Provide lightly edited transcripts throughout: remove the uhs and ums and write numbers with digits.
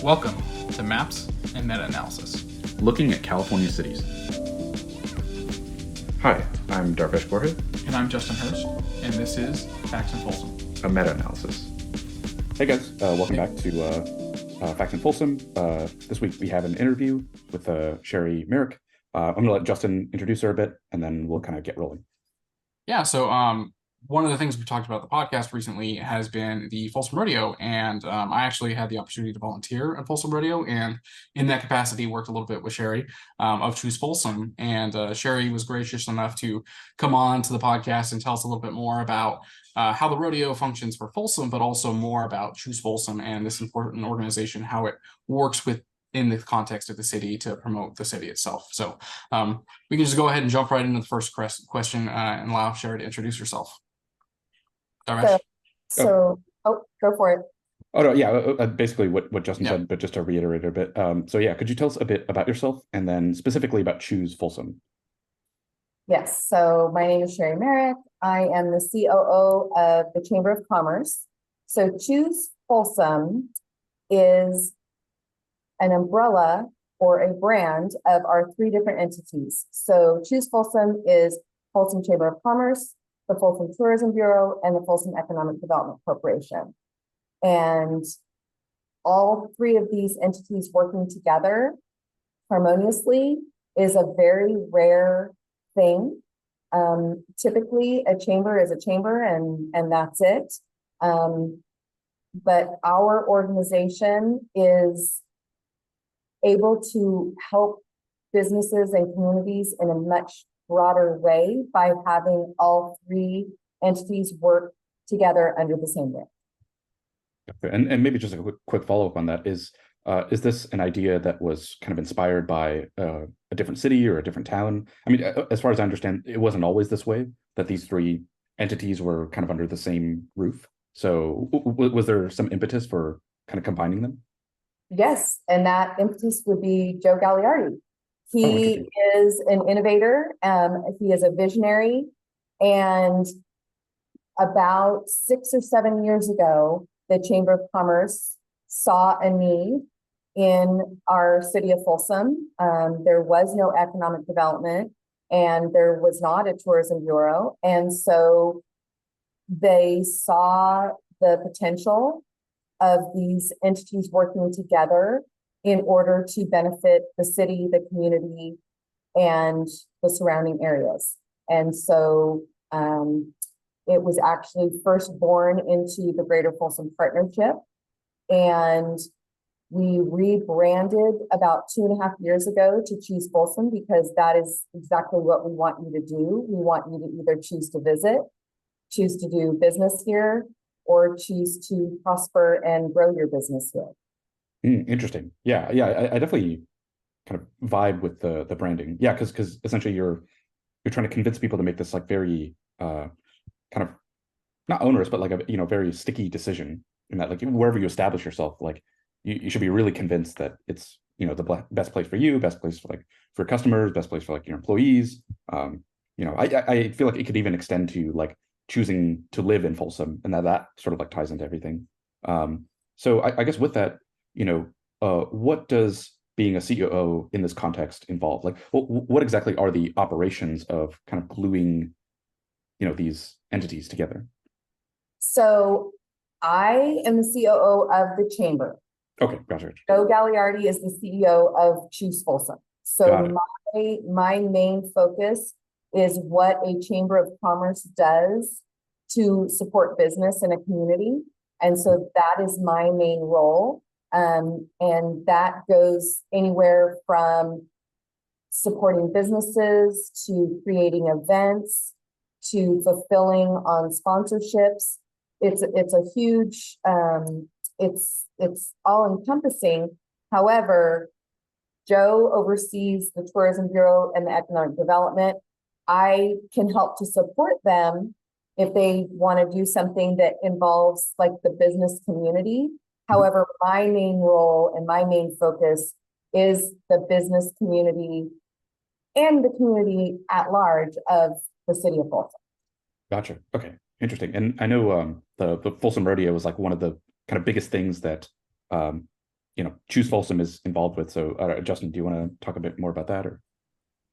Welcome to Maps and Meta-Analysis. Looking at California cities. Hi, I'm Darvesh Borja. And I'm Justin Hurst, and this is Facts in Folsom. A meta-analysis. Hey guys, welcome back to Facts in Folsom. This week we have an interview with Sheri Merrick. I'm going to let Justin introduce her a bit, and then we'll kind of get rolling. Yeah, so one of the things we talked about the podcast recently has been the Folsom Rodeo, and I actually had the opportunity to volunteer at Folsom Rodeo, and in that capacity worked a little bit with Sheri of Choose Folsom, and Sheri was gracious enough to come on to the podcast and tell us a little bit more about how the rodeo functions for Folsom, but also more about Choose Folsom and this important organization, how it works in the context of the city to promote the city itself. So we can just go ahead and jump right into the first question and allow Sheri to introduce herself. Go for it. Oh, no, yeah, basically what Justin said, but just to reiterate a bit. So yeah, could you tell us a bit about yourself and then specifically about Choose Folsom? Yes, so my name is Sheri Merrick. I am the COO of the Chamber of Commerce. So Choose Folsom is an umbrella or a brand of our three different entities. So Choose Folsom is Folsom Chamber of Commerce, the Folsom Tourism Bureau, and the Folsom Economic Development Corporation. And all three of these entities working together harmoniously is a very rare thing. Typically, a chamber is a chamber and that's it. But our organization is able to help businesses and communities in a much broader way by having all three entities work together under the same roof. Okay. And maybe just a quick follow-up on that is this an idea that was kind of inspired by a different city or a different town? I mean, as far as I understand, it wasn't always this way, that these three entities were kind of under the same roof. So was there some impetus for kind of combining them? Yes, and that impetus would be Joe Gagliardi. He is an innovator. He is a visionary. And about 6 or 7 years ago, the Chamber of Commerce saw a need in our city of Folsom. There was no economic development and there was not a tourism bureau. And so they saw the potential of these entities working together in order to benefit the city, the community, and the surrounding areas. And so it was actually first born into the Greater Folsom Partnership. And we rebranded about 2.5 years ago to Choose Folsom because that is exactly what we want you to do. We want you to either choose to visit, choose to do business here, or choose to prosper and grow your business here. Interesting. Yeah. I definitely kind of vibe with the branding. Yeah, because essentially you're trying to convince people to make this like very kind of not onerous, but like a very sticky decision in that like wherever you establish yourself, like you should be really convinced that it's the best place for you, best place for your customers, best place for like your employees. I feel like it could even extend to like choosing to live in Folsom, and that sort of like ties into everything. So I guess with that, what does being a COO in this context involve? Like, what exactly are the operations of kind of gluing, these entities together? So I am the COO of the chamber. Okay, gotcha. Joe Gagliardi is the CEO of Choose Folsom. So my main focus is what a Chamber of Commerce does to support business in a community. And so that is my main role. And that goes anywhere from supporting businesses to creating events to fulfilling on sponsorships. It's a huge, it's all encompassing. However, Joe oversees the Tourism Bureau and the Economic Development. I can help to support them if they want to do something that involves like the business community. However, my main role and my main focus is the business community and the community at large of the city of Folsom. Gotcha. Okay. Interesting. And I know the Folsom Rodeo was like one of the kind of biggest things that Choose Folsom is involved with. So Justin, do you want to talk a bit more about that? Or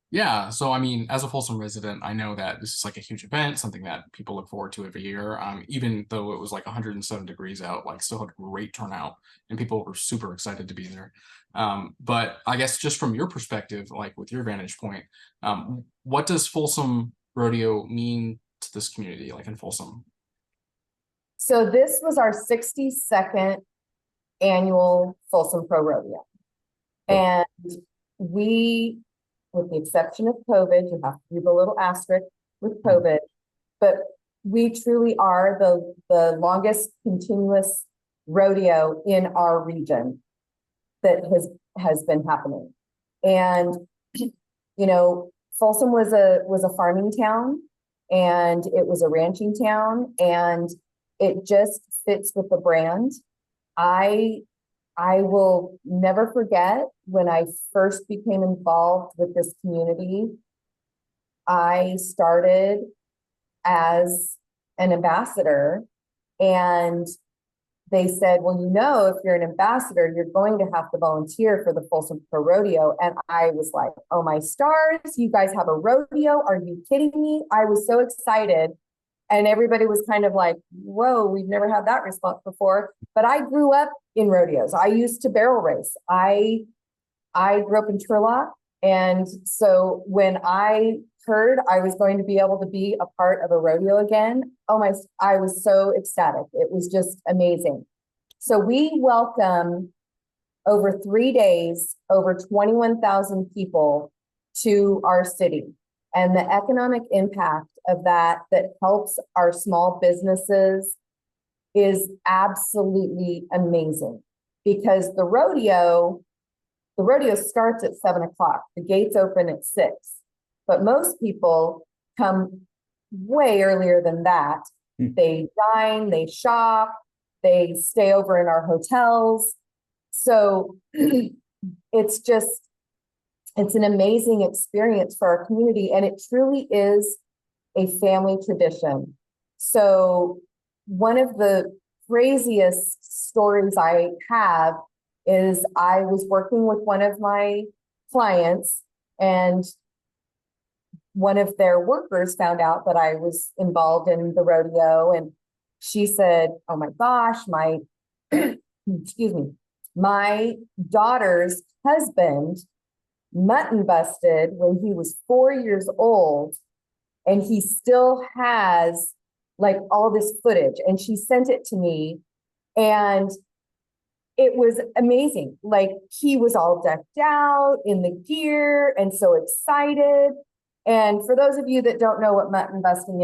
Yeah, so I mean, as a Folsom resident, I know that this is like a huge event, something that people look forward to every year. Even though it was like 107 degrees out, like still had great turnout, and people were super excited to be there. But I guess just from your perspective, like with your vantage point, what does Folsom Rodeo mean to this community, like in Folsom? So this was our 62nd annual Folsom Pro Rodeo. And we, with the exception of COVID, you have to do the little asterisk with COVID, but we truly are the longest continuous rodeo in our region that has been happening. And Folsom was a farming town, and it was a ranching town, and it just fits with the brand. I will never forget when I first became involved with this community. I started as an ambassador, and they said, well, if you're an ambassador, you're going to have to volunteer for the Folsom Pro Rodeo. And I was like, oh my stars, you guys have a rodeo? Are you kidding me? I was so excited. And everybody was kind of like, whoa, we've never had that response before. But I grew up in rodeos. I used to barrel race. I grew up in Turlock. And so when I heard I was going to be able to be a part of a rodeo again, I was so ecstatic. It was just amazing. So we welcome over 3 days, over 21,000 people to our city. And the economic impact of that helps our small businesses is absolutely amazing, because the rodeo starts at 7 o'clock. The gates open at 6, but most people come way earlier than that. They dine, they shop, they stay over in our hotels. So it's an amazing experience for our community, and it truly is a family tradition. So one of the craziest stories I have is I was working with one of my clients, and one of their workers found out that I was involved in the rodeo, and she said, oh my gosh, my excuse me, my daughter's husband mutton busted when he was 4 years old, and he still has like all this footage, and she sent it to me, and it was amazing. Like, he was all decked out in the gear and so excited. And for those of you that don't know what mutton busting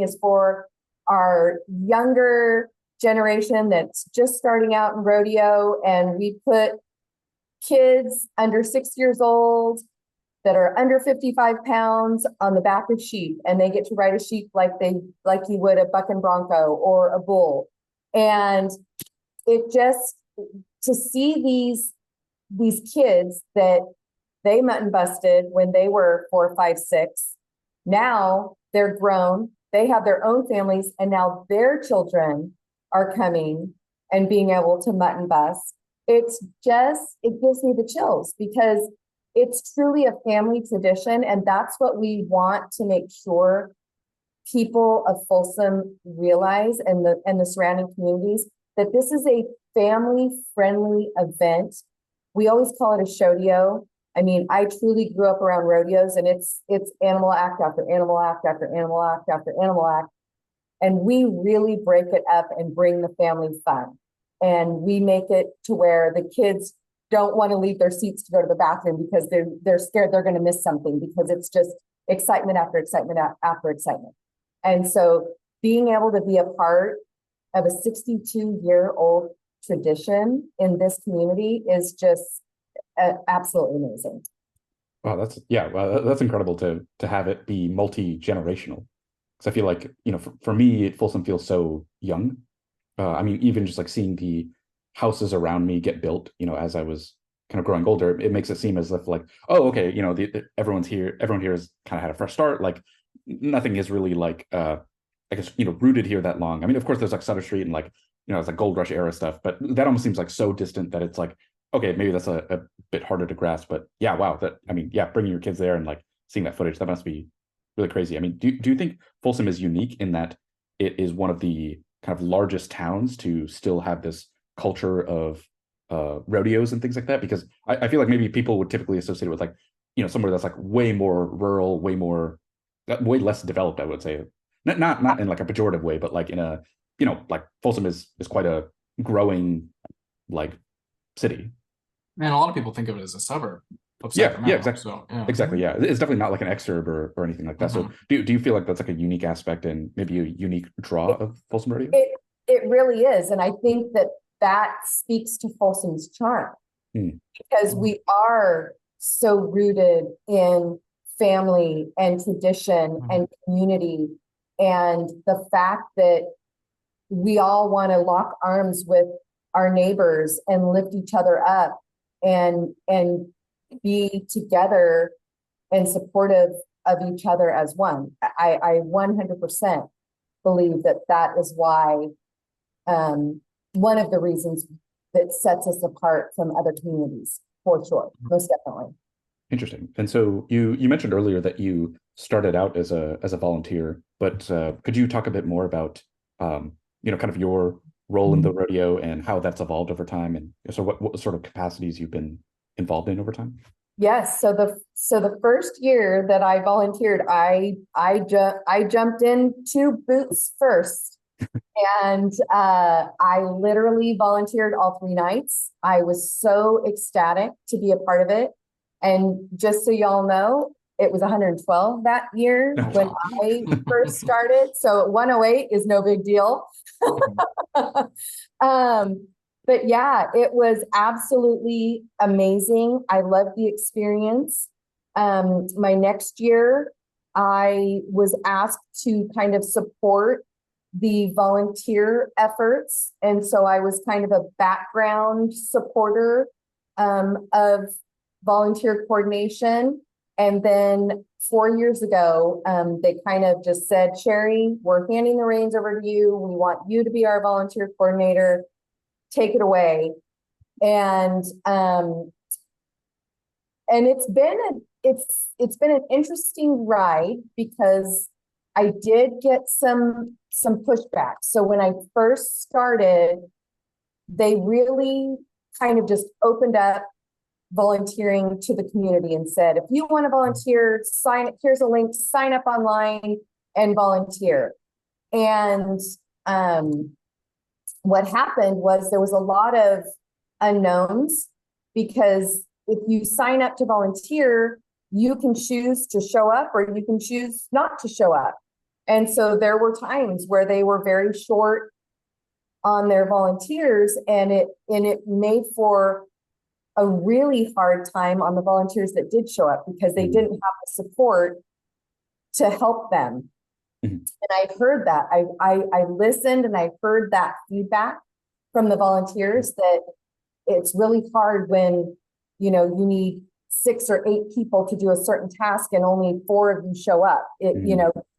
is for our younger generation that's just starting out in rodeo, and we put kids under 6 years old that are under 55 pounds on the back of sheep, and they get to ride a sheep like you would a bucking bronco or a bull. And it just, to see these kids that they mutton busted when they were 4, 5, 6, now they're grown, they have their own families, and now their children are coming and being able to mutton bust. It gives me the chills, because it's truly a family tradition. And that's what we want to make sure people of Folsom realize, and the surrounding communities, that this is a family-friendly event. We always call it a showdeo. I mean, I truly grew up around rodeos, and it's animal act after animal act after animal act after animal act. And we really break it up and bring the family fun. And we make it to where the kids don't want to leave their seats to go to the bathroom because they're scared they're going to miss something, because it's just excitement after excitement after excitement. And so being able to be a part of a 62-year-old tradition in this community is just absolutely amazing. Wow, that's incredible to have it be multi-generational. Because I feel like, for me, Folsom feels so young. I mean, even just like seeing the houses around me get built, as I was kind of growing older, it makes it seem as if like, oh, okay, everyone here has kind of had a fresh start. Like, nothing is really like, I guess, rooted here that long. I mean, of course, there's like Sutter Street and like, it's like gold rush era stuff, but that almost seems like so distant that it's like, okay, maybe that's a bit harder to grasp. But yeah, wow, bringing your kids there and like seeing that footage, that must be really crazy. I mean, do you think Folsom is unique in that it is one of the kind of largest towns to still have this culture of rodeos and things like that? Because I feel like maybe people would typically associate it with like, somewhere that's like way more rural, way less developed, I would say. Not in like a pejorative way, but like in a, like Folsom is quite a growing like city. And a lot of people think of it as a suburb of Yeah, Sacramento. exactly. So, yeah. Exactly. Yeah. It's definitely not like an exurb or anything like that. So do you feel like that's like a unique aspect and maybe a unique draw of Folsom Rodeo? It really is. And I think that speaks to Folsom's charm because we are so rooted in family and tradition and community. And the fact that we all want to lock arms with our neighbors and lift each other up and be together and supportive of each other as one. I 100% believe that is why one of the reasons that sets us apart from other communities, for sure, most definitely. Interesting. And so you mentioned earlier that you started out as a volunteer, but could you talk a bit more about kind of your role in the rodeo and how that's evolved over time, and so what sort of capacities you've been involved in over time? Yes. So the first year that I volunteered, I jumped in 2 boots first. And I literally volunteered all 3 nights. I was so ecstatic to be a part of it. And just so y'all know, it was 112 that year when I first started. So 108 is no big deal. But yeah, it was absolutely amazing. I loved the experience. My next year, I was asked to kind of support the volunteer efforts. And so I was kind of a background supporter of volunteer coordination. And then 4 years ago, they kind of just said, Sheri, we're handing the reins over to you. We want you to be our volunteer coordinator. Take it away. And it's been an interesting ride because I did get some pushback. So when I first started, they really kind of just opened up volunteering to the community and said, if you want to volunteer, here's a link, sign up online and volunteer. And what happened was there was a lot of unknowns, because if you sign up to volunteer, you can choose to show up or you can choose not to show up. And so there were times where they were very short on their volunteers, and it made for a really hard time on the volunteers that did show up because they didn't have the support to help them. And I heard that. I listened and I heard that feedback from the volunteers that it's really hard when you need 6 or 8 people to do a certain task and only 4 of you show up.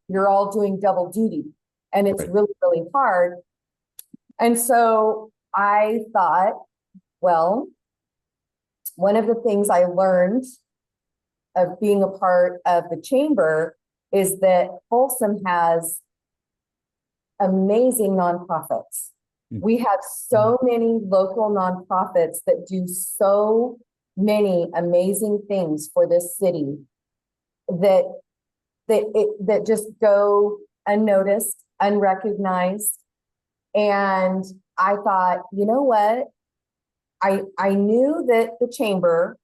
You're all doing double duty, and it's really, really hard. And so I thought, well, one of the things I learned of being a part of the chamber is that Folsom has amazing nonprofits. We have so many local nonprofits that do so many amazing things for this city that just go unnoticed, unrecognized. And I thought, you know what? I knew that the chamber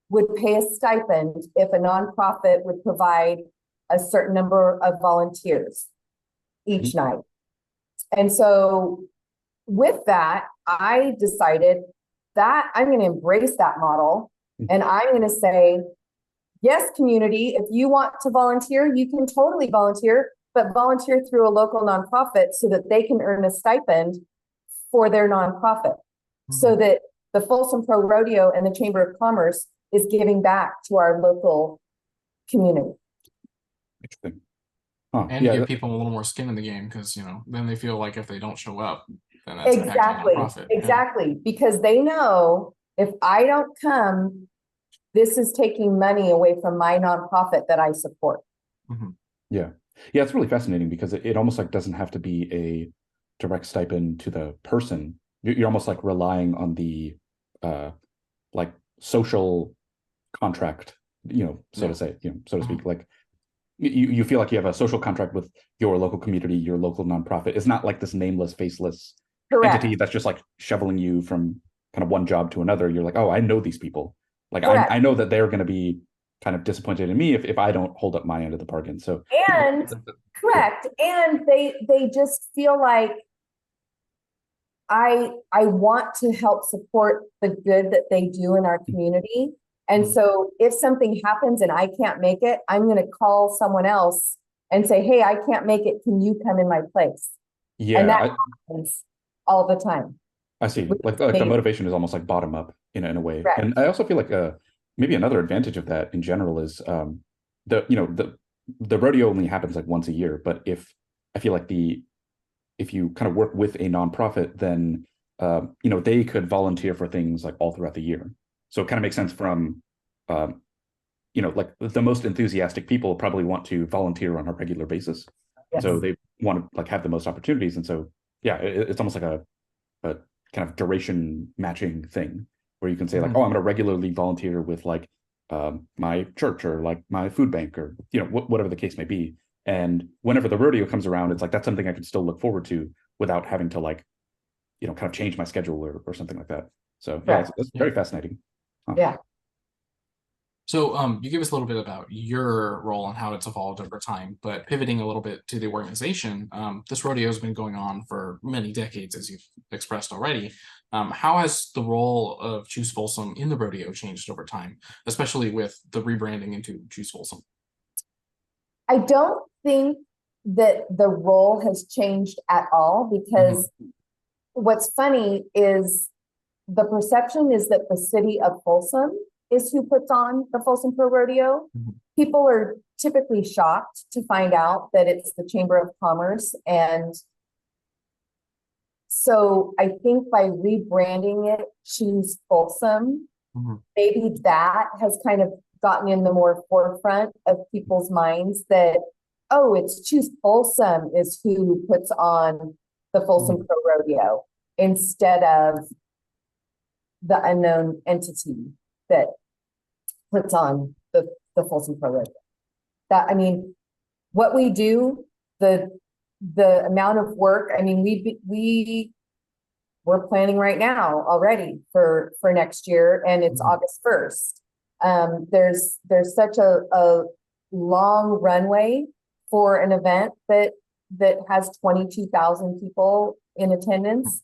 would pay a stipend if a nonprofit would provide a certain number of volunteers each night. And so with that, I decided that I'm going to embrace that model. And I'm going to say, yes, community, if you want to volunteer, you can totally volunteer, but volunteer through a local nonprofit so that they can earn a stipend for their nonprofit. So that the Folsom Pro Rodeo and the Chamber of Commerce is giving back to our local community. Interesting. And give people a little more skin in the game, because then they feel like if they don't show up, then that's impacting Exactly, nonprofit. exactly, because they know if I don't come, this is taking money away from my nonprofit that I support. Yeah. Yeah, it's really fascinating because it almost like doesn't have to be a direct stipend to the person. You're almost like relying on the like social contract, so to say, so to speak. Like you feel like you have a social contract with your local community, your local nonprofit. It's not like this nameless, faceless Correct. entity that's just like shoveling you from kind of one job to another. You're like, oh, I know these people. Like Correct. I know that they're going to be kind of disappointed in me if I don't hold up my end of the bargain. So And correct. And they just feel like I want to help support the good that they do in our community. And so if something happens and I can't make it, I'm going to call someone else and say, hey, I can't make it. Can you come in my place? yeah, And that happens all the time. I see. Like the motivation is almost like bottom up in a way. Right. And I also feel like maybe another advantage of that in general is the rodeo only happens like once a year. But if I feel like if you kind of work with a nonprofit, then they could volunteer for things like all throughout the year. So it kind of makes sense from like the most enthusiastic people probably want to volunteer on a regular basis. Yes. So they want to like have the most opportunities. And so yeah, it's almost like a kind of duration matching thing where you can say like, oh, I'm going to regularly volunteer with like my church or like my food bank or whatever the case may be. And whenever the rodeo comes around, it's like that's something I can still look forward to without having to like kind of change my schedule or something like that. So yeah, it's very fascinating. Yeah. So you gave us a little bit about your role and how it's evolved over time, but pivoting a little bit to the organization, this rodeo has been going on for many decades, as you've expressed already. How has the role of Choose Folsom in the rodeo changed over time, especially with the rebranding into Choose Folsom? I don't think that the role has changed at all because what's funny is the perception is that the city of Folsom is who puts on the Folsom Pro Rodeo. People are typically shocked to find out that it's the Chamber of Commerce. And so I think by rebranding it Choose Folsom, maybe that has kind of gotten in the more forefront of people's minds that, oh, it's Choose Folsom is who puts on the Folsom Pro Rodeo instead of the unknown entity that puts on the Folsom Pro Rodeo. That, I mean, what we do, the amount of work, I mean, we're planning right now already for next year, and it's August 1st. There's such a long runway for an event that has 22,000 people in attendance,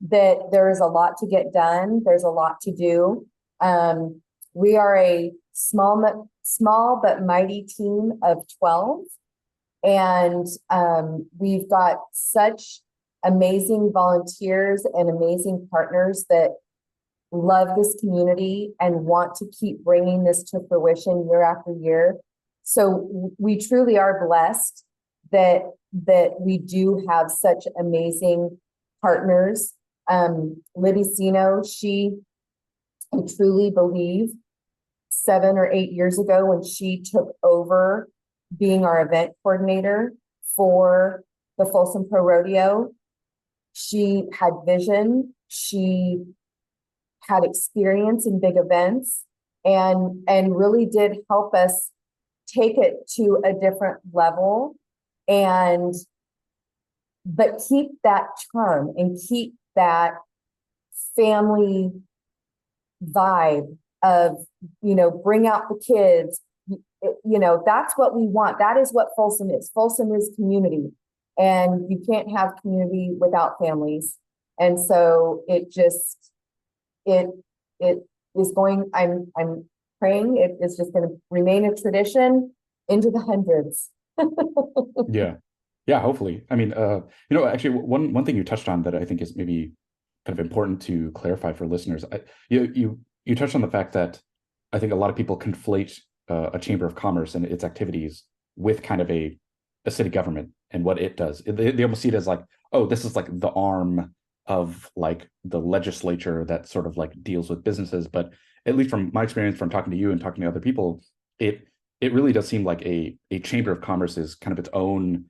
that there is a lot to get done. There's a lot to do. We are a small but mighty team of 12. And we've got such amazing volunteers and amazing partners that love this community and want to keep bringing this to fruition year after year. So we truly are blessed that we do have such amazing partners. Libby Sino, I truly believe 7 or 8 years ago when she took over being our event coordinator for the Folsom Pro Rodeo, she had vision, she had experience in big events, and really did help us take it to a different level, but keep that charm and keep that family vibe of, bring out the kids. That's what we want. That is what Folsom is. Folsom is community, and you can't have community without families. And so it is going, I'm praying it is just going to remain a tradition into the hundreds. Yeah, hopefully. I mean, actually one thing you touched on that I think is maybe kind of important to clarify for listeners. You touched on the fact that I think a lot of people conflate a chamber of commerce and its activities with kind of a city government and what it does. They almost see it as like, oh, this is like the arm of like the legislature that sort of like deals with businesses. But at least from my experience, from talking to you and talking to other people, it really does seem like a chamber of commerce is kind of its own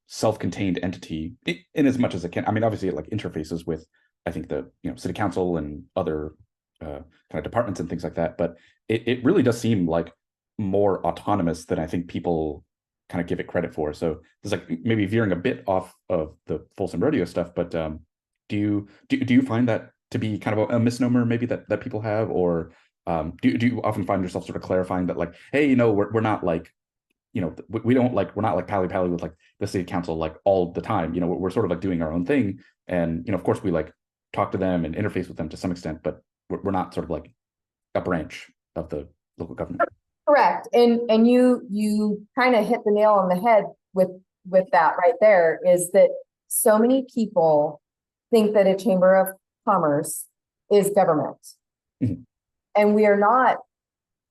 self-contained entity in as much as it can. I mean, obviously it like interfaces with, I think, the city council and other kind of departments and things like that. But it really does seem like more autonomous than I think people kind of give it credit for. So it's like maybe veering a bit off of the Folsom Rodeo stuff, but do you find that to be kind of a misnomer maybe that people have, or do you often find yourself sort of clarifying that, like, hey, we're not like, we don't like, we're not like pally with like the city council like all the time, we're sort of like doing our own thing, and of course we like talk to them and interface with them to some extent, but we're not sort of like a branch of the local government. Correct. And you kind of hit the nail on the head with that right there, is that so many people think that a chamber of commerce is government. Mhm. And we are not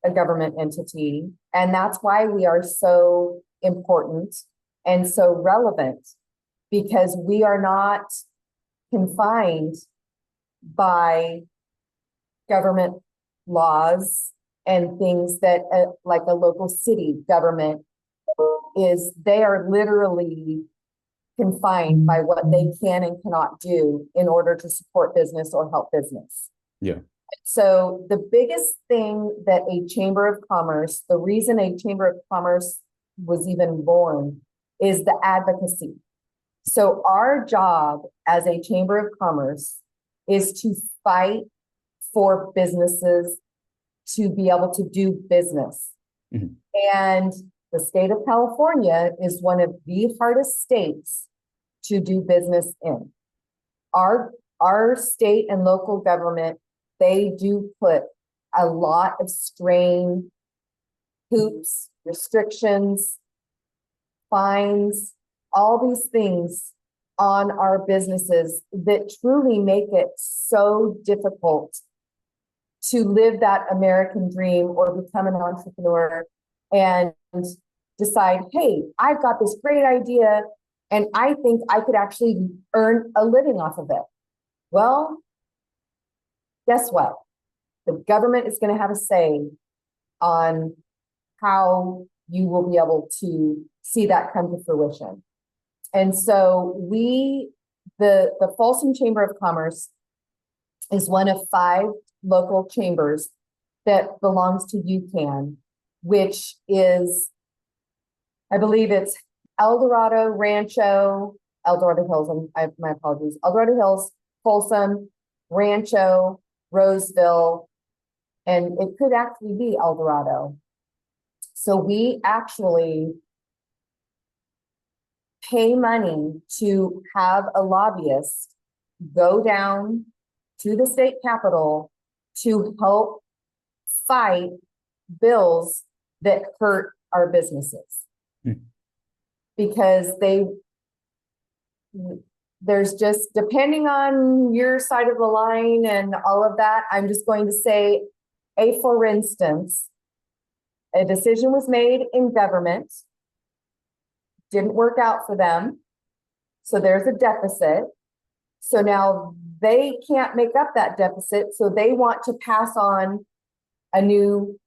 a government entity. And that's why we are so important and so relevant, because we are not confined by government laws and things that like a local city government is. They are literally confined by what they can and cannot do in order to support business or help business. Yeah. So the biggest thing that a chamber of commerce, the reason a chamber of commerce was even born, is the advocacy. So our job as a chamber of commerce is to fight for businesses to be able to do business. Mhm. And the state of California is one of the hardest states to do business in. Our state and local government, they do put a lot of strain, hoops, restrictions, fines, all these things on our businesses that truly make it so difficult to live that American dream or become an entrepreneur and decide, hey, I've got this great idea and I think I could actually earn a living off of it. Well, guess what? The government is going to have a say on how you will be able to see that come to fruition. And so the Folsom Chamber of Commerce is one of 5 local chambers that belongs to UCAN, which is, I believe it's El Dorado, Rancho, El Dorado Hills, my apologies, El Dorado Hills, Folsom, Rancho, Roseville, and it could actually be El Dorado. So we actually pay money to have a lobbyist go down to the state capitol to help fight bills that hurt our businesses. Because there's just, depending on your side of the line and all of that, I'm just going to say, for instance, a decision was made in government, didn't work out for them, so there's a deficit. So now they can't make up that deficit, so they want to pass on a new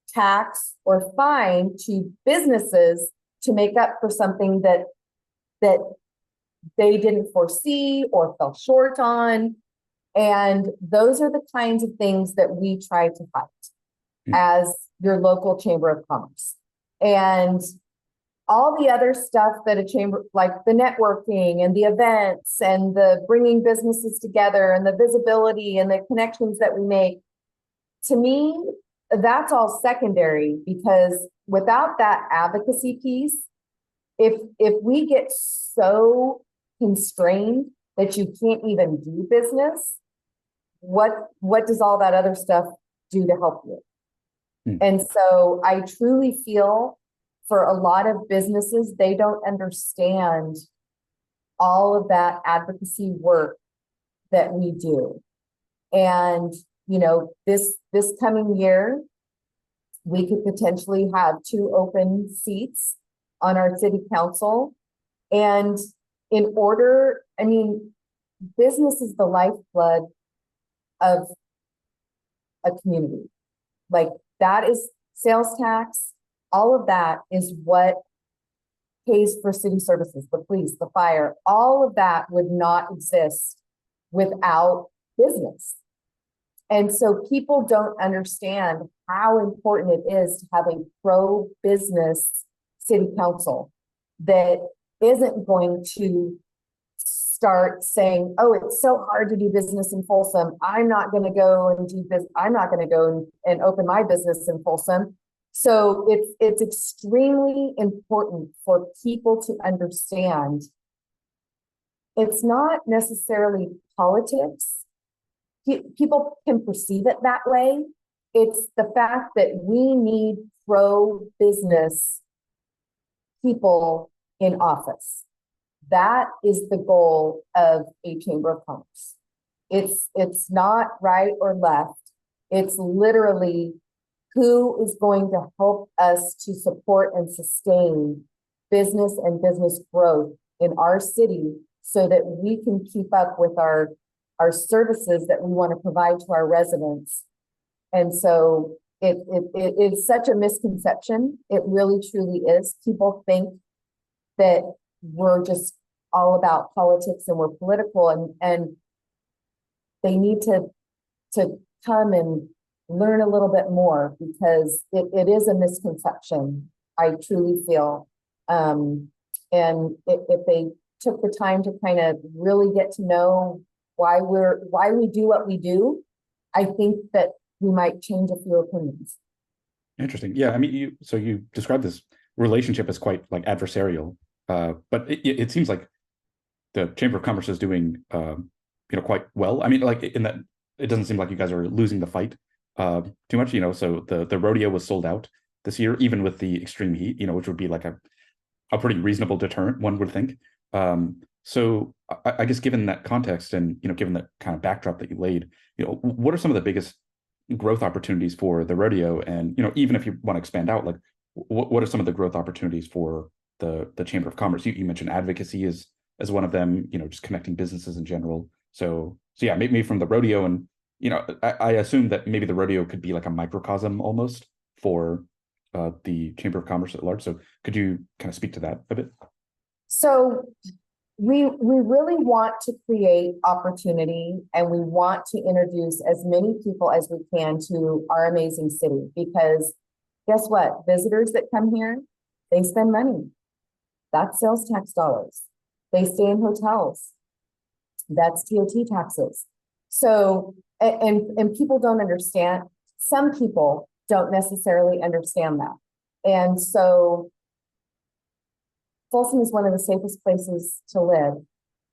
tax or fine to businesses to make up for something that they didn't foresee or fell short on. And those are the kinds of things that we try to fight as your local chamber of commerce. And all the other stuff that a chamber, like the networking and the events and the bringing businesses together and the visibility and the connections that we make, to me, that's all secondary, because without that advocacy piece, if we get so constrained that you can't even do business, what does all that other stuff do to help you? And so I truly feel for a lot of businesses, they don't understand all of that advocacy work that we do. And, this coming year, we could potentially have 2 open seats on our city council. And in order, business is the lifeblood of a community. Like, that is sales tax. All of that is what pays for city services, the police, the fire. All of that would not exist without business. And so people don't understand how important it is to have a pro-business city council that isn't going to start saying, oh, it's so hard to do business in Folsom. I'm not going to go and do this. I'm not going to go and open my business in Folsom. So it's extremely important for people to understand it's not necessarily politics. People can perceive it that way. It's the fact that we need pro-business people in office. That is the goal of a Chamber of Commerce. It's not right or left. It's literally who is going to help us to support and sustain business and business growth in our city so that we can keep up with our services that we want to provide to our residents. And so it's such a misconception. It really, truly is. People think that we're just all about politics and we're political, and they need to come and learn a little bit more, because it is a misconception, I truly feel. And if they took the time to kind of really get to know why we do what we do, I think that we might change a few opinions. Interesting. Yeah, I mean, you described this relationship as quite like adversarial, but it seems like the Chamber of Commerce is doing quite well. I mean, like, in that it doesn't seem like you guys are losing the fight too much. So the rodeo was sold out this year, even with the extreme heat, which would be like a pretty reasonable deterrent, one would think. So I guess, given that context and given that kind of backdrop that you laid, what are some of the biggest growth opportunities for the rodeo? And even if you want to expand out, like, what are some of the growth opportunities for the Chamber of Commerce? You mentioned advocacy as one of them, just connecting businesses in general. So yeah, maybe from the rodeo, and I assume that maybe the rodeo could be like a microcosm almost for the Chamber of Commerce at large. So could you kind of speak to that a bit? So we really want to create opportunity, and we want to introduce as many people as we can to our amazing city, because guess what? Visitors that come here, they spend money. That's sales tax dollars. They stay in hotels. That's TOT taxes. So, and people don't understand. Some people don't necessarily understand that. And so Folsom is one of the safest places to live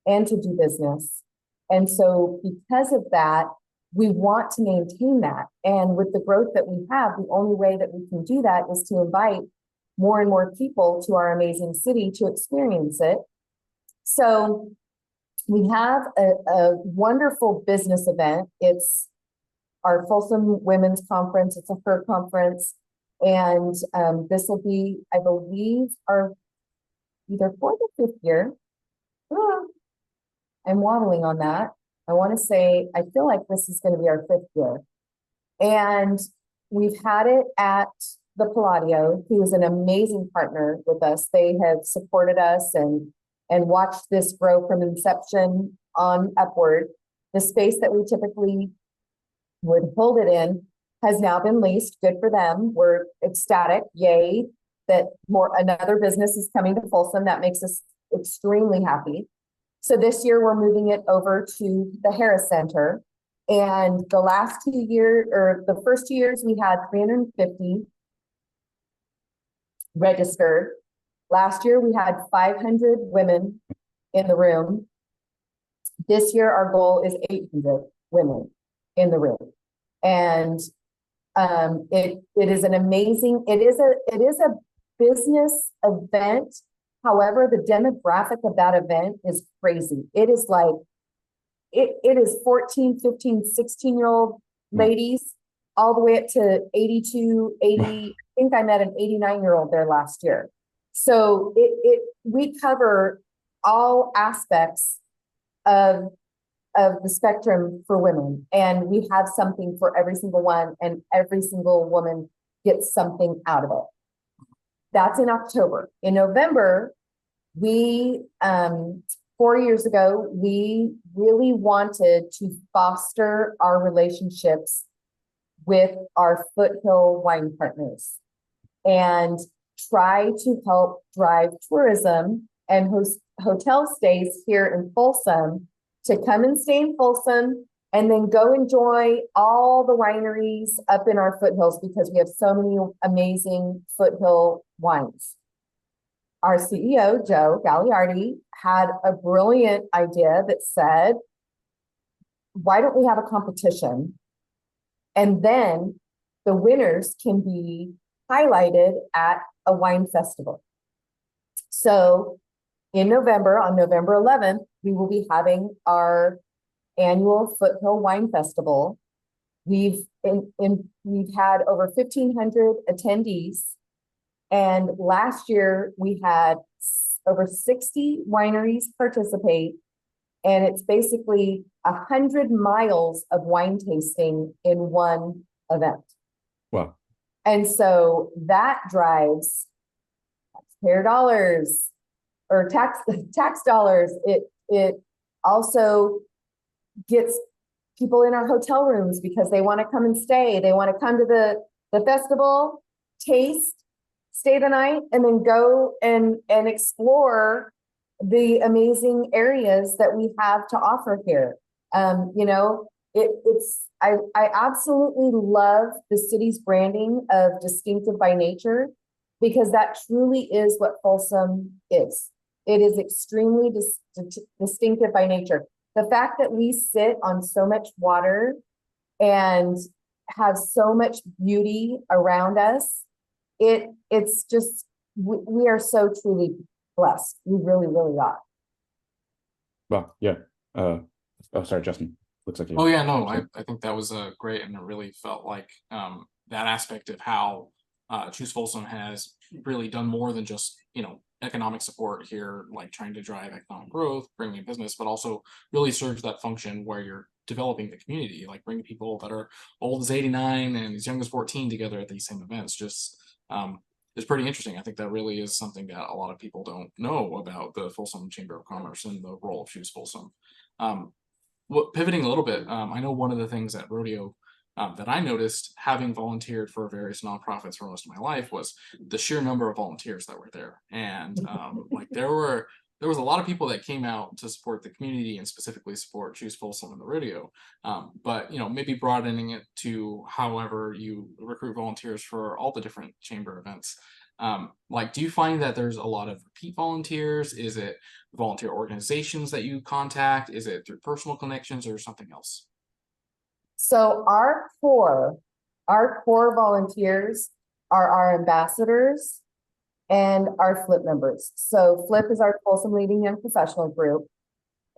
and to do business. And so because of that, we want to maintain that. And with the growth that we have, the only way that we can do that is to invite more and more people to our amazing city to experience it. So we have a wonderful business event. It's our Folsom Women's Conference. It's a her conference. And this will be, I believe, our either 4th or 5th year. I'm waddling on that. I want to say, I feel like this is going to be our 5th year. And we've had it at the Palladio, who is an amazing partner with us. They have supported us and watched this grow from inception on upward. The space that we typically would hold it in has now been leased. Good for them. We're ecstatic. Yay. That another business is coming to Folsom. That makes us extremely happy. So this year we're moving it over to the Harris Center. And the last 2 years, or the first 2 years, we had 350 registered. Last year we had 500 women in the room. This year our goal is 800 women in the room. And it is an amazing, it is a business event. However, the demographic of that event is crazy. It is like, it is 14, 15, 16-year-old ladies all the way up to 82, 80. I think I met an 89-year-old there last year. So we cover all aspects of of the spectrum for women, and we have something for every single one, and every single woman gets something out of it. That's in October. In November, we 4 years ago, we really wanted to foster our relationships with our foothill wine partners and try to help drive tourism and host hotel stays here in Folsom to come and stay in Folsom and then go enjoy all the wineries up in our foothills, because we have so many amazing foothill wines. Our CEO, Joe Gagliardi, had a brilliant idea that said, why don't we have a competition? And then the winners can be highlighted at a wine festival. So in November, on November 11th, we will be having our annual Foothill Wine Festival. We've had over 1,500 attendees. And last year we had over 60 wineries participate. And it's basically 100 miles of wine tasting in one event. Wow. And so that drives taxpayer dollars or tax dollars. It also gets people in our hotel rooms because they want to come and stay. They want to come to the festival, taste, stay the night, and then go and explore the amazing areas that we have to offer here. You know, I absolutely love the city's branding of distinctive by nature, because that truly is what Folsom is. It is extremely distinctive by nature. The fact that we sit on so much water and have so much beauty around us, it's just, we are so truly blessed. We really, really are. Well, yeah. Oh, sorry, Justin. Looks like you. Oh yeah, no, I think that was great, and it really felt like that aspect of how Choose Folsom has really done more than just, you know, economic support here, like trying to drive economic growth, bringing in business, but also really serves that function where you're developing the community, like bringing people that are old as 89 and as young as 14 together at these same events. Just is pretty interesting. I think that really is something that a lot of people don't know about the Folsom Chamber of Commerce and the role of Choose Folsom. Pivoting a little bit, I know one of the things at Rodeo that I noticed, having volunteered for various nonprofits for most of my life, was the sheer number of volunteers that were there. And like there was a lot of people that came out to support the community and specifically support Choose Folsom and the rodeo. But you know, maybe broadening it to however you recruit volunteers for all the different chamber events. Like, do you find that there's a lot of repeat volunteers? Is it volunteer organizations that you contact? Is it through personal connections or something else? So our core volunteers are our ambassadors and our FLIP members. So FLIP is our Folsom Leading Young Professional Group.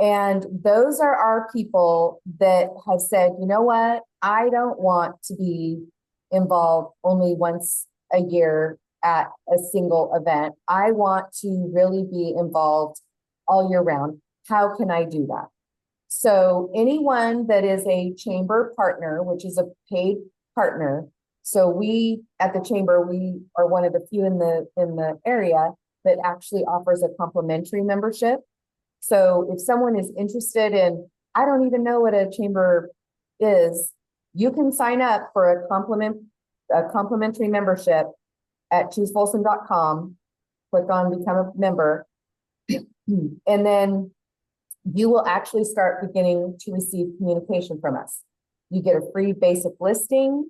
And those are our people that have said, you know what, I don't want to be involved only once a year at a single event. I want to really be involved all year round. How can I do that? So anyone that is a chamber partner, which is a paid partner, so we at the chamber, we are one of the few in the area that actually offers a complimentary membership. So if someone is interested in, I don't even know what a chamber is, you can sign up for a complimentary membership at choosefolsom.com, click on become a member, and then you will actually start beginning to receive communication from us. You get a free basic listing,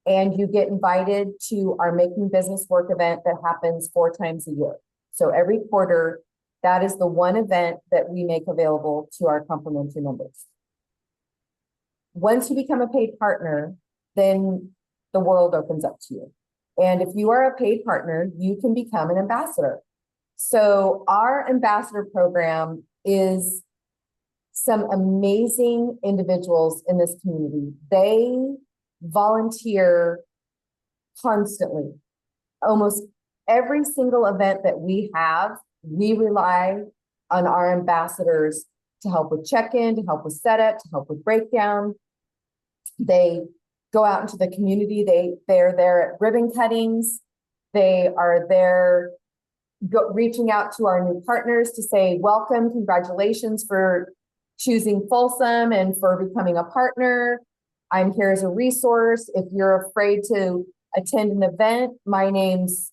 and you get invited to our Making Business Work event that happens 4 times a year. So every quarter, that is the one event that we make available to our complimentary members. Once you become a paid partner, then the world opens up to you. And if you are a paid partner, you can become an ambassador. So our ambassador program is some amazing individuals in this community. They volunteer constantly. Almost every single event that we have, we rely on our ambassadors to help with check-in, to help with setup, to help with breakdown. They go out into the community. They're there at ribbon cuttings. They are there reaching out to our new partners to say, welcome, congratulations for choosing Folsom and for becoming a partner. I'm here as a resource. If you're afraid to attend an event, my name's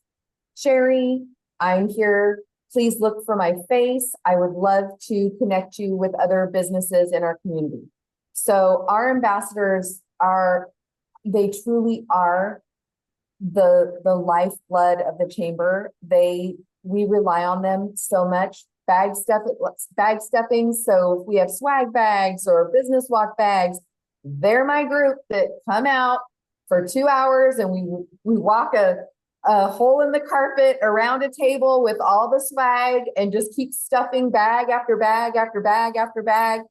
Sheri. I'm here. Please look for my face. I would love to connect you with other businesses in our community. So our ambassadors they truly are the lifeblood of the chamber. We rely on them so much. Bag stuffing. So if we have swag bags or business walk bags, they're my group that come out for 2 hours and we walk a hole in the carpet around a table with all the swag and just keep stuffing bag after bag after bag after bag.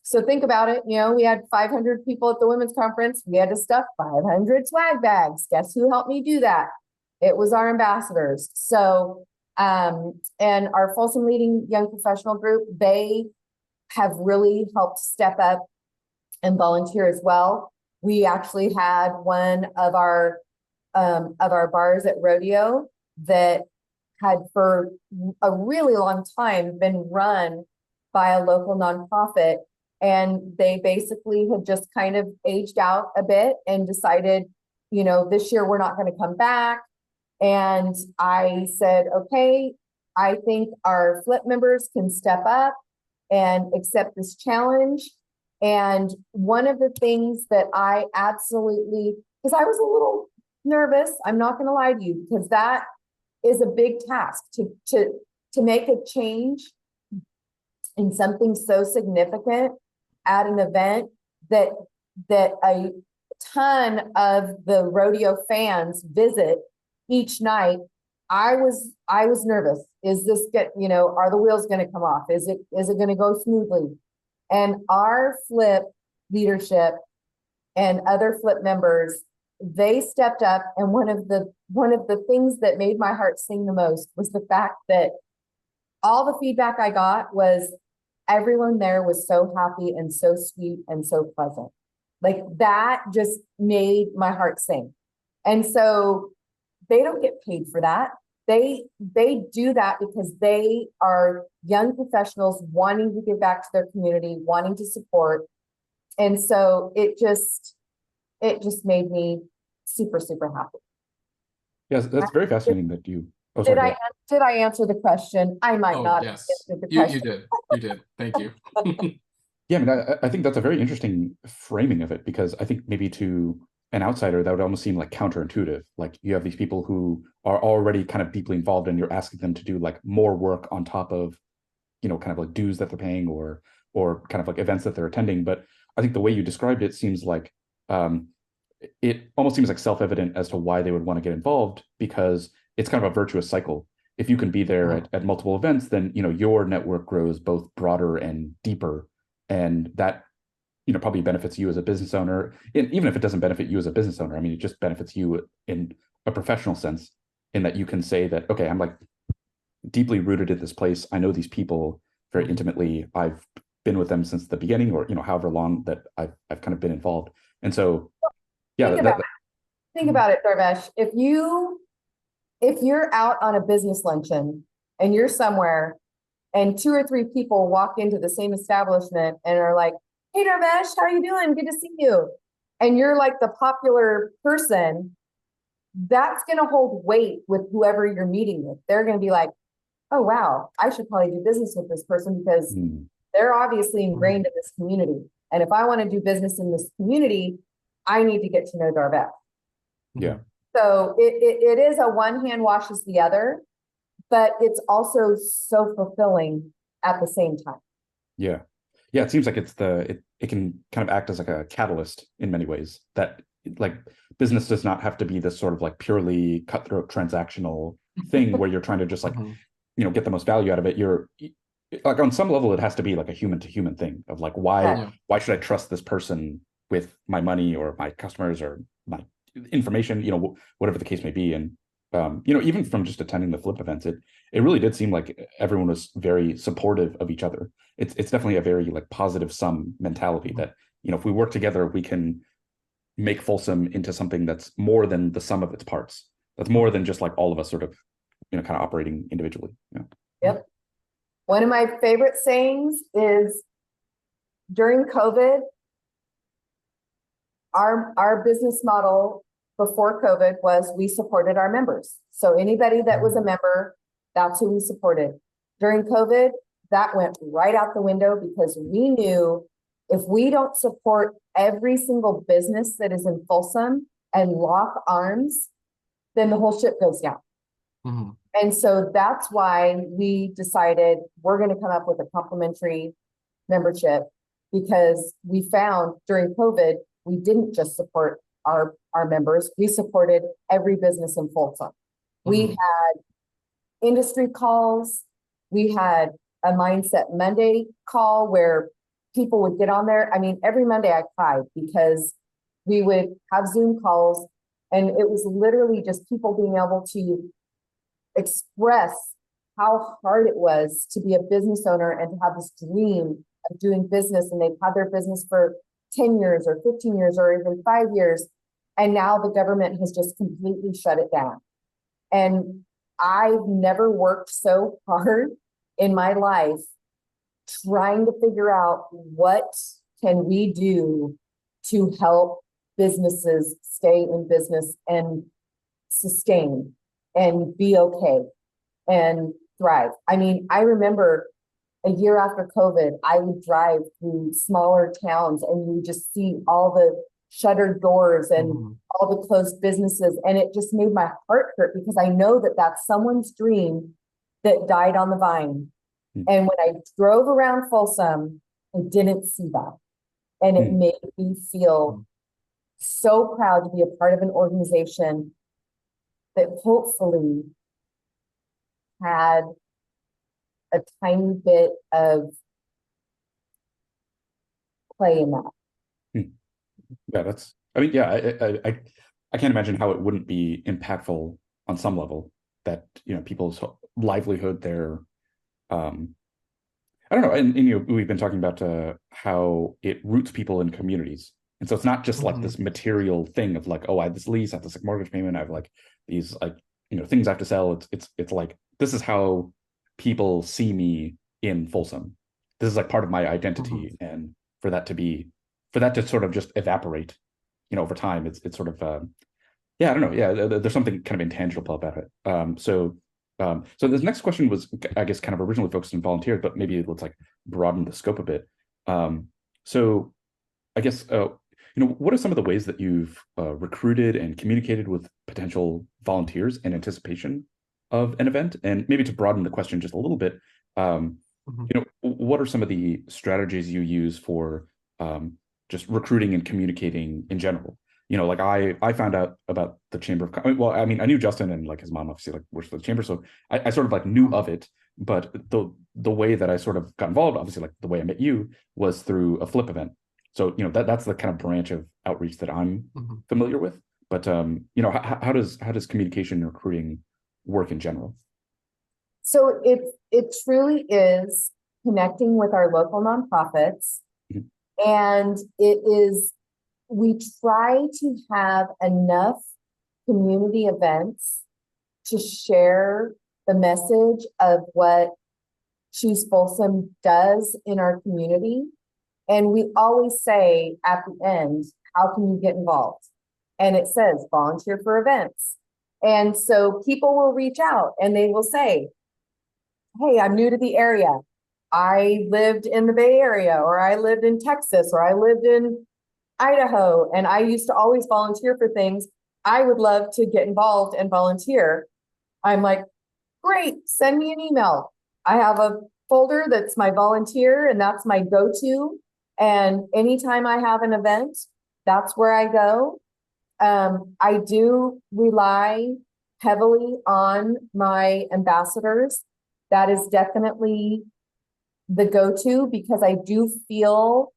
So think about it. We had 500 people at the women's conference. We had to stuff 500 swag bags. Guess who helped me do that? It was our ambassadors. So, and our Folsom Leading Young Professional Group, they have really helped step up and volunteer as well. We actually had one of our bars at Rodeo that had for a really long time been run by a local nonprofit. And they basically had just kind of aged out a bit and decided, this year we're not going to come back. And I said, okay, I think our flip members can step up and accept this challenge. And one of the things that I absolutely, because I was a little nervous, I'm not going to lie to you, because that is a big task to make a change in something so significant at an event that a ton of the rodeo fans visit each night. I was nervous. Is this are the wheels going to come off? Is it going to go smoothly? And our flip leadership and other flip members, they stepped up. And one of the things that made my heart sing the most was the fact that all the feedback I got was everyone there was so happy and so sweet and so pleasant. Like that just made my heart sing. And so they don't get paid for that. They do that because they are young professionals wanting to give back to their community, wanting to support. And so it just made me super, super happy. Yes, that's very fascinating that you. Oh, Did sorry, did I answer the question? I might not Yes. have answered the question. You did. Thank you. Yeah, I mean, I think that's a very interesting framing of it, because I think maybe to an outsider that would almost seem like counterintuitive. Like you have these people who are already kind of deeply involved and you're asking them to do like more work on top of, kind of like dues that they're paying or kind of like events that they're attending. But I think the way you described it seems like it almost seems like self-evident as to why they would want to get involved, because it's kind of a virtuous cycle. If you can be there at multiple events, then your network grows both broader and deeper, and that probably benefits you as a business owner. And even if it doesn't benefit you as a business owner, I mean, it just benefits you in a professional sense, in that you can say that, okay, I'm like deeply rooted in this place. I know these people very intimately. I've been with them since the beginning, or however long that I've kind of been involved. And so, yeah, think about it, Darvesh. If you're out on a business luncheon and you're somewhere and 2 or 3 people walk into the same establishment and are like, hey, Darvesh, how are you doing? Good to see you. And you're like the popular person, that's going to hold weight with whoever you're meeting with. They're going to be like, oh, wow, I should probably do business with this person because they're obviously ingrained in this community. And if I want to do business in this community, I need to get to know Darvesh. Yeah. So it is a one hand washes the other, but it's also so fulfilling at the same time. Yeah. Yeah. It seems like it can kind of act as like a catalyst in many ways, that like business does not have to be this sort of like purely cutthroat transactional thing where you're trying to just like, get the most value out of it. You're like, on some level, it has to be like a human to human thing of like, why should I trust this person with my money or my customers or my information, whatever the case may be. And, even from just attending the flip events, it it really did seem like everyone was very supportive of each other. It's definitely a very like positive sum mentality that, if we work together, we can make Folsom into something that's more than the sum of its parts. That's more than just like all of us sort of, kind of operating individually. Yeah. Yep. One of my favorite sayings is during COVID, our business model before COVID was we supported our members. So anybody that was a member, that's who we supported. During COVID, that went right out the window because we knew if we don't support every single business that is in Folsom and lock arms, then the whole ship goes down. Mm-hmm. And so that's why we decided we're going to come up with a complimentary membership, because we found during COVID, we didn't just support our members, we supported every business in Folsom. We had industry calls, we had a Mindset Monday call where people would get on there. I mean, every Monday I cried because we would have Zoom calls and it was literally just people being able to express how hard it was to be a business owner and to have this dream of doing business, and they've had their business for 10 years or 15 years or even 5 years. And now the government has just completely shut it down. And I've never worked so hard in my life trying to figure out what can we do to help businesses stay in business and sustain and be okay and thrive. I mean, I remember a year after COVID, I would drive through smaller towns and you would just see all the shuttered doors and all the closed businesses. And it just made my heart hurt because I know that that's someone's dream that died on the vine. And when I drove around Folsom, I didn't see that. And it made me feel so proud to be a part of an organization that hopefully had a tiny bit of play in that. Yeah, I can't imagine how it wouldn't be impactful on some level that, people's livelihood, their, I don't know. And we've been talking about how it roots people in communities. And so it's not just like this material thing of like, oh, I have this lease, I have this mortgage payment, I have like these like, things I have to sell. It's like, this is how people see me in Folsom. This is like part of my identity. And for that to sort of just evaporate, over time, it's sort of, I don't know. Yeah, there's something kind of intangible about it. So this next question was, I guess, kind of originally focused on volunteers, but maybe let's like broaden the scope a bit. So I guess, what are some of the ways that you've recruited and communicated with potential volunteers in anticipation of an event? And maybe to broaden the question just a little bit, what are some of the strategies you use for just recruiting and communicating in general? Like I found out about the Chamber of Commerce. Well, I mean, I knew Justin and like his mom obviously like works for the Chamber, so I sort of like knew of it. But the way that I sort of got involved, obviously, like the way I met you was through a flip event. So that's the kind of branch of outreach that I'm familiar with. But how does communication and recruiting work in general? So it truly is connecting with our local nonprofits, and we try to have enough community events to share the message of what Choose Folsom does in our community. And we always say at the end, how can you get involved? And it says volunteer for events. And so people will reach out and they will say, hey, I'm new to the area. I lived in the Bay Area, or I lived in Texas, or I lived in Idaho, and I used to always volunteer for things. I would love to get involved and volunteer. I'm like, great, send me an email. I have a folder that's my volunteer, and that's my go-to. And anytime I have an event, that's where I go. I do rely heavily on my ambassadors. That is definitely the go-to, because I do feel,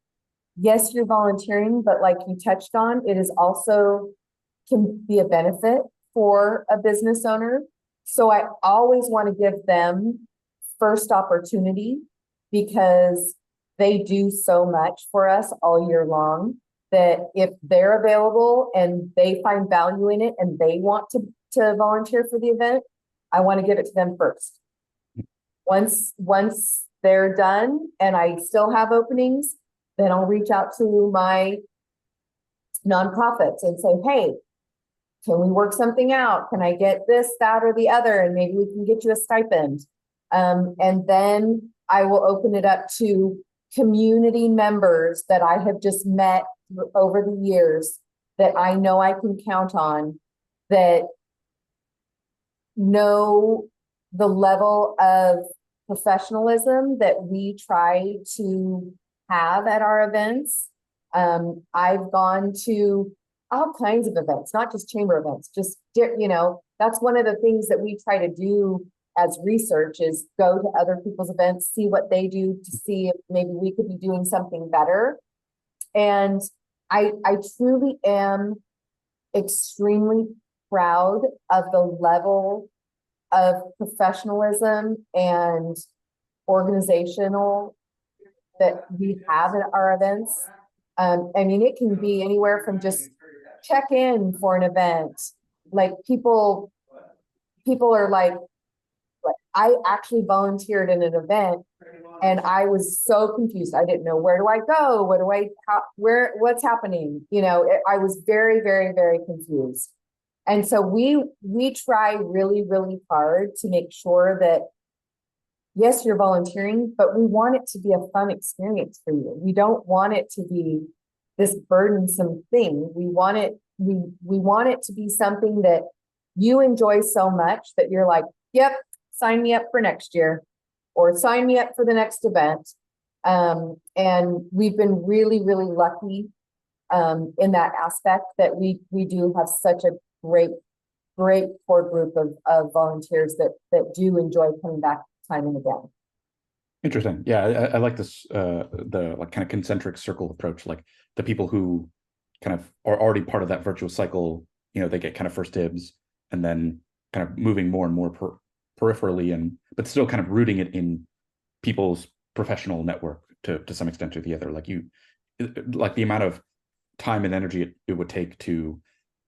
yes, you're volunteering, but like you touched on, it is also can be a benefit for a business owner. So I always want to give them first opportunity because they do so much for us all year long that if they're available and they find value in it and they want to volunteer for the event, I want to give it to them first. Once they're done and I still have openings, then I'll reach out to my nonprofits and say, hey, can we work something out? Can I get this, that, or the other? And maybe we can get you a stipend. And then I will open it up to community members that I have just met over the years that I know I can count on, that know the level of professionalism that we try to have at our events. I've gone to all kinds of events, not just chamber events, just, that's one of the things that we try to do as research is go to other people's events, see what they do to see if maybe we could be doing something better. And I truly am extremely proud of the level of professionalism and organizational that we have at our events. I mean, it can be anywhere from just check in for an event. Like people are like, I actually volunteered in an event and I was so confused. I didn't know, where do I go? What's happening? I was very, very, very confused. And so we try really, really hard to make sure that, yes, you're volunteering, but we want it to be a fun experience for you. We don't want it to be this burdensome thing. We want it to be something that you enjoy so much that you're like, yep, sign me up for next year or sign me up for the next event. And we've been really, really lucky in that aspect that we do have such a great core group of volunteers that do enjoy coming back time and again. Interesting. Yeah, I like this the like kind of concentric circle approach. Like the people who kind of are already part of that virtuous cycle, they get kind of first dibs, and then kind of moving more and more peripherally, but still kind of rooting it in people's professional network to some extent or the other. Like the amount of time and energy it would take to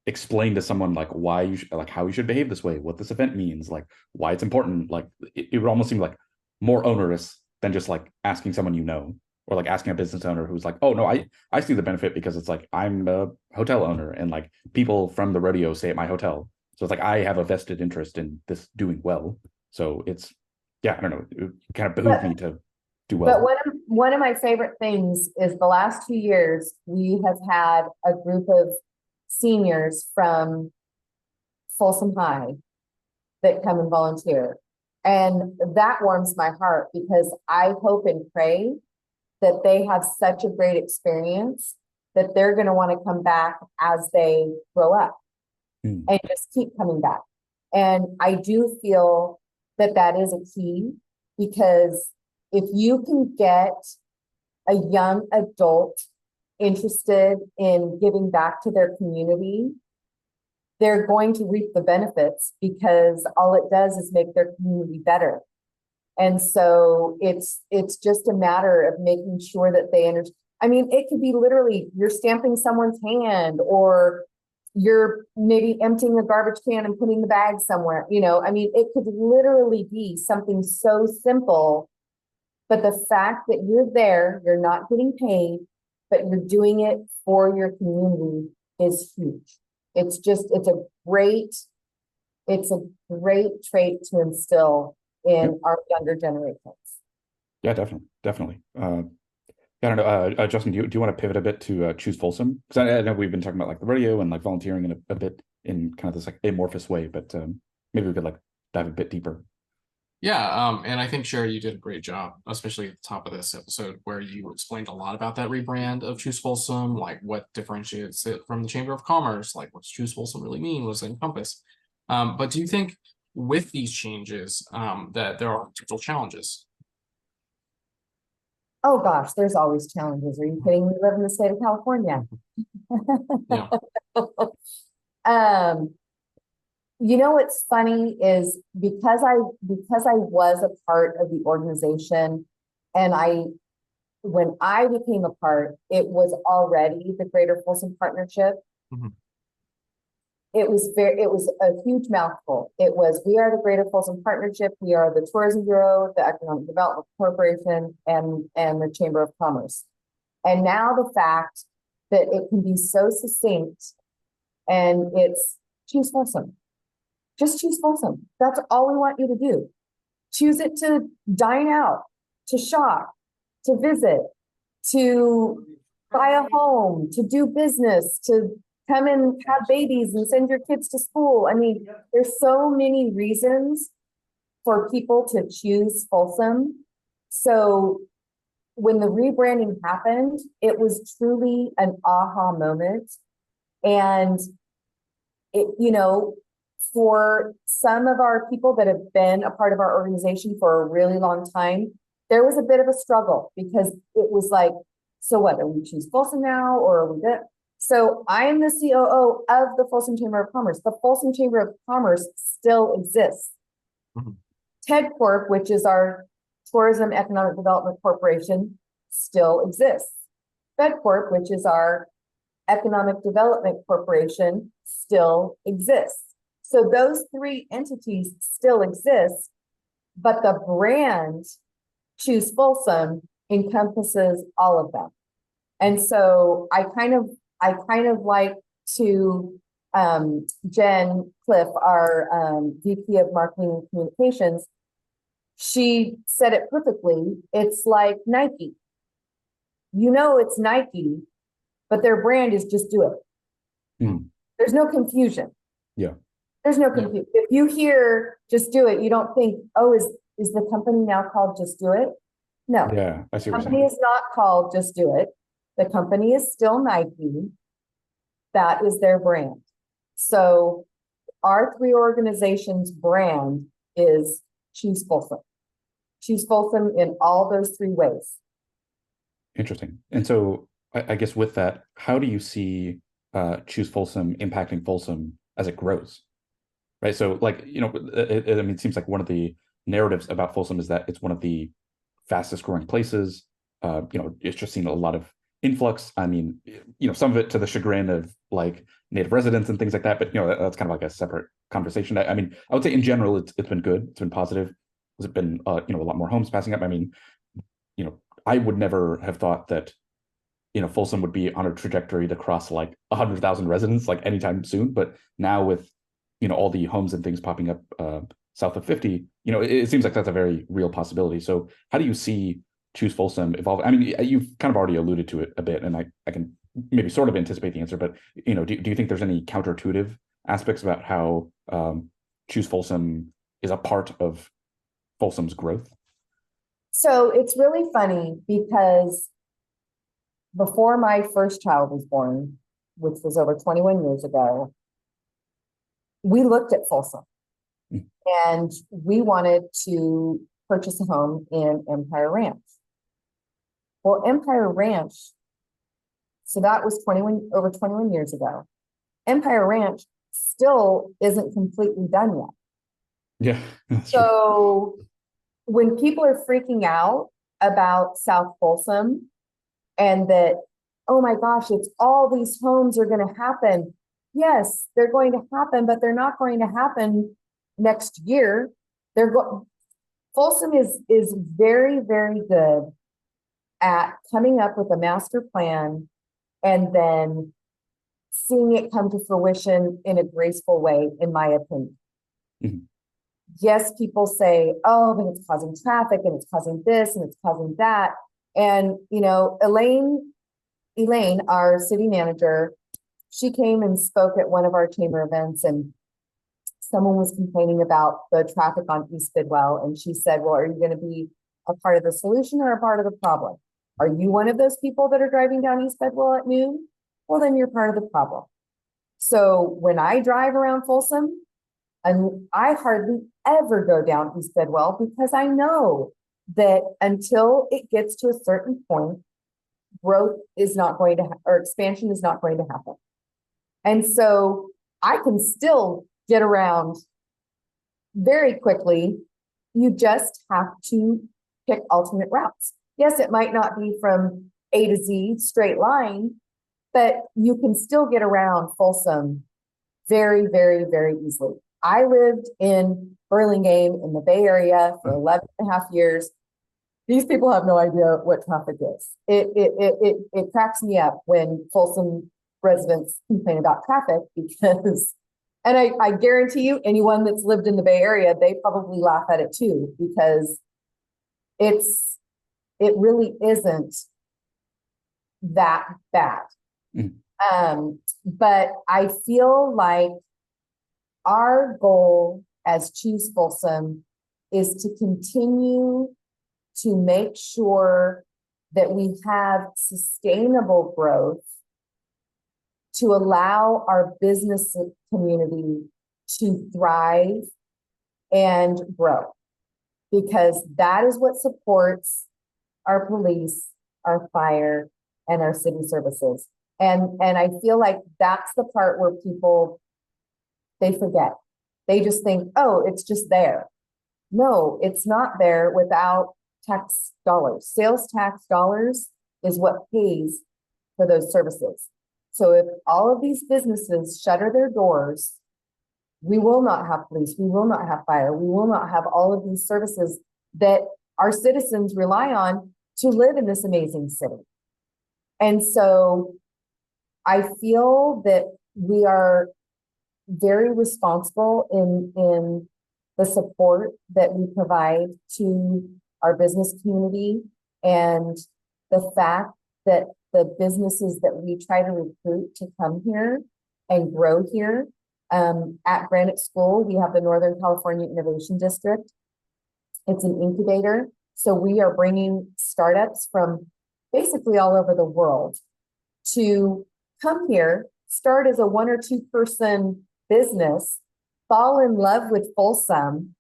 explain to someone like why you should, like how you should behave this way, what this event means, like why it's important. Like it would almost seem like more onerous than just like asking someone, or like asking a business owner who's like, oh no, I see the benefit because it's like I'm a hotel owner and like people from the rodeo stay at my hotel. So it's like I have a vested interest in this doing well. So it's, yeah, I don't know, it kind of behooves me to do well. But one of my favorite things is the last 2 years, we have had a group of seniors from Folsom High that come and volunteer. And that warms my heart because I hope and pray that they have such a great experience that they're going to want to come back as they grow up and just keep coming back. And I do feel that is a key, because if you can get a young adult interested in giving back to their community, they're going to reap the benefits, because all it does is make their community better. And so it's just a matter of making sure that they understand. I mean, it could be literally you're stamping someone's hand, or you're maybe emptying a garbage can and putting the bag somewhere. I mean, it could literally be something so simple, but the fact that you're there, you're not getting paid, but you're doing it for your community is huge. It's a great trait to instill in our younger generations. Yeah, definitely. I don't know, Justin, do you want to pivot a bit to Choose Folsom? Because I know we've been talking about like the rodeo and like volunteering in a bit in kind of this like amorphous way, but maybe we could like dive a bit deeper. Yeah, and I think Sheri, you did a great job, especially at the top of this episode, where you explained a lot about that rebrand of Choose Folsom, like what differentiates it from the Chamber of Commerce, like what's Choose Folsom really mean, what does it encompass? But do you think with these changes that there are potential challenges? Oh gosh, there's always challenges. Are you kidding? We live in the state of California. Yeah. You know what's funny is because I was a part of the organization, and when I became a part, it was already the Greater Folsom Partnership. Mhm. It was a huge mouthful. It was, we are the Greater Folsom Partnership, we are the Tourism Bureau, the Economic Development Corporation, and the Chamber of Commerce. And now the fact that it can be so succinct, and it's Choose Folsom. Just choose Folsom. That's all we want you to do. Choose it to dine out, to shop, to visit, to buy a home, to do business, to come and have babies and send your kids to school. I mean, there's so many reasons for people to choose Folsom. So when the rebranding happened, it was truly an aha moment. And it, for some of our people that have been a part of our organization for a really long time, there was a bit of a struggle because it was like, so what, are we Choose Folsom now, or are we good? So I am the COO of the Folsom Chamber of Commerce. The Folsom Chamber of Commerce still exists. Mhm. TED Corp, which is our Tourism Economic Development Corporation, still exists. Fed Corp, which is our Economic Development Corporation, still exists. So those three entities still exist, but the brand Choose Folsom encompasses all of them. And so I kind of like to Jen Cliff, our VP of Marketing and Communications, she said it perfectly. It's like Nike. It's Nike, but their brand is Just Do It. Mm. There's no confusion. Yeah. There's no confusion. If you hear Just Do It, you don't think, oh, is the company now called Just Do It? No. Yeah, I see The what you're company saying. is not called Just Do It. The company is still Nike. That is their brand. So our three organizations' brand is Choose Folsom. Choose Folsom in all those three ways. Interesting. And so I guess with that, how do you see Choose Folsom impacting Folsom as it grows? Right. So like, it seems like one of the narratives about Folsom is that it's one of the fastest growing places. It's just seen a lot of influx. I mean, some of it to the chagrin of like native residents and things like that. But that's kind of like a separate conversation. I mean, I would say in general, it's been good. It's been positive. There's been a lot more homes passing up. I mean, I would never have thought that Folsom would be on a trajectory to cross like 100,000 residents like anytime soon. But now with all the homes and things popping up south of 50, it seems like that's a very real possibility. So how do you see Choose Folsom evolve? I mean, you've kind of already alluded to it a bit, and I can maybe sort of anticipate the answer, but do you think there's any counterintuitive aspects about how Choose Folsom is a part of Folsom's growth? So it's really funny because before my first child was born, which was over 21 years ago, we looked at Folsom and we wanted to purchase a home in Empire Ranch. Well, Empire Ranch, so that was over 21 years ago. Empire Ranch still isn't completely done yet. Yeah. So when people are freaking out about South Folsom and that, oh my gosh, it's all these homes are going to happen. Yes, they're going to happen, but they're not going to happen next year. Folsom is very, very good at coming up with a master plan and then seeing it come to fruition in a graceful way, in my opinion. Mm-hmm. Yes, people say, oh, but it's causing traffic and it's causing this and it's causing that. And, Elaine, our city manager, she came and spoke at one of our chamber events, and someone was complaining about the traffic on East Bidwell. And she said, well, are you going to be a part of the solution or a part of the problem? Are you one of those people that are driving down East Bidwell at noon? Well, then you're part of the problem. So when I drive around Folsom, and I hardly ever go down East Bidwell because I know that until it gets to a certain point, growth is not going to, or expansion is not going to happen. And so I can still get around very quickly. You just have to pick alternate routes. Yes, it might not be from A to Z straight line, but you can still get around Folsom very, very, very easily. I lived in Burlingame in the Bay Area for 11 and a half years. These people have no idea what traffic is. It cracks me up when Folsom residents complain about traffic because, and I guarantee you, anyone that's lived in the Bay Area, they probably laugh at it too, because it really isn't that bad. But I feel like our goal as Choose Folsom is to continue to make sure that we have sustainable growth to allow our business community to thrive and grow, because that is what supports our police, our fire, and our city services. And I feel like that's the part where people, they forget. They just think, oh, it's just there. No, it's not there without tax dollars. Sales tax dollars is what pays for those services. So if all of these businesses shutter their doors, we will not have police, we will not have fire, we will not have all of these services that our citizens rely on to live in this amazing city. And so I feel that we are very responsible in the support that we provide to our business community, and the fact that the businesses that we try to recruit to come here and grow here. At Granite School, we have the Northern California Innovation District. It's an incubator. So we are bringing startups from basically all over the world to come here, start as a 1 or 2 person business, fall in love with Folsom,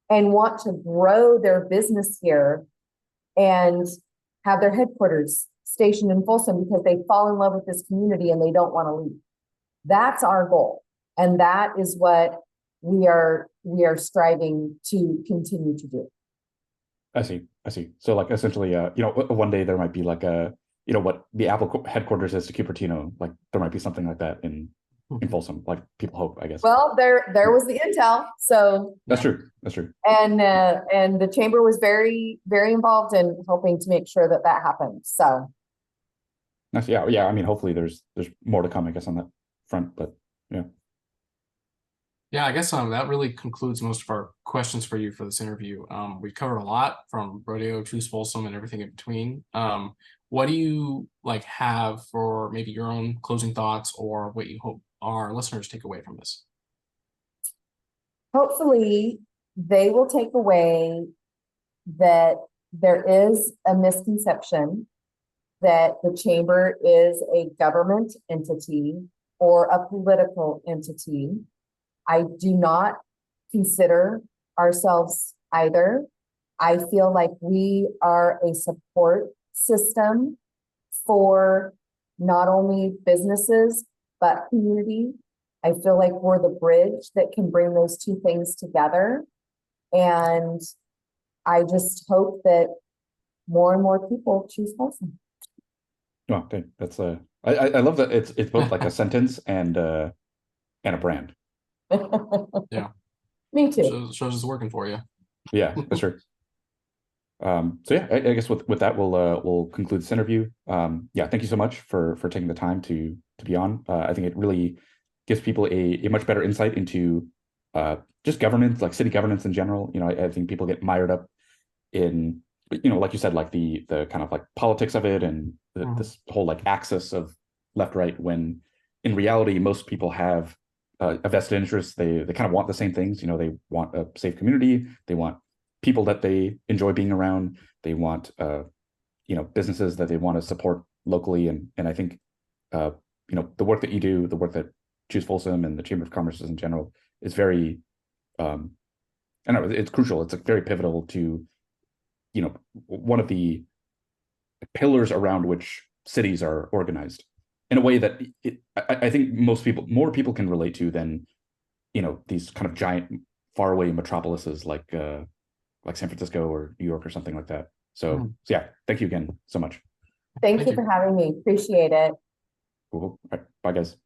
and want to grow their business here and have their headquarters stationed in Folsom because they fall in love with this community and they don't want to leave. That's our goal. And that is what we are striving to continue to do. I see. So like essentially, one day there might be like what the Apple headquarters is to Cupertino, like there might be something like that in Folsom, like people hope, I guess. Well, there was the intel, so that's true. And the chamber was very, very involved in helping to make sure that happened. So that's, yeah. I mean, hopefully there's more to come, I guess, on that front. But yeah. Yeah, I guess that really concludes most of our questions for you for this interview. We covered a lot from Rodeo, Choose Folsom, and everything in between. What do you have for maybe your own closing thoughts, or what you hope our listeners take away from this? Hopefully they will take away that there is a misconception that the chamber is a government entity or a political entity. I do not consider ourselves either. I feel like we are a support system for not only businesses, but community. I feel like we're the bridge that can bring those two things together. And I just hope that more and more people choose Folsom. Oh, okay. That's I love that it's both like a sentence and a brand. Yeah. Me too. Shows it's working for you. Yeah, that's true. So yeah, I guess with that we'll conclude this interview. Yeah, thank you so much for taking the time to be on. I think it really gives people a much better insight into just governance, like city governance in general. I think people get mired up in like you said, like the kind of like politics of it and this whole like axis of left right, when in reality most people have a vested interest. They kind of want the same things. They want a safe community. They want people that they enjoy being around. They want businesses that they want to support locally. And I think the work that you do, the work that Choose Folsom and the Chamber of Commerce in general is very I know it's crucial. It's very pivotal to one of the pillars around which cities are organized in a way that I think more people can relate to than these kind of giant faraway metropolises like San Francisco or New York or something like that. So yeah, thank you again so much. Thank you for having me. Appreciate it. Cool. All right, bye guys.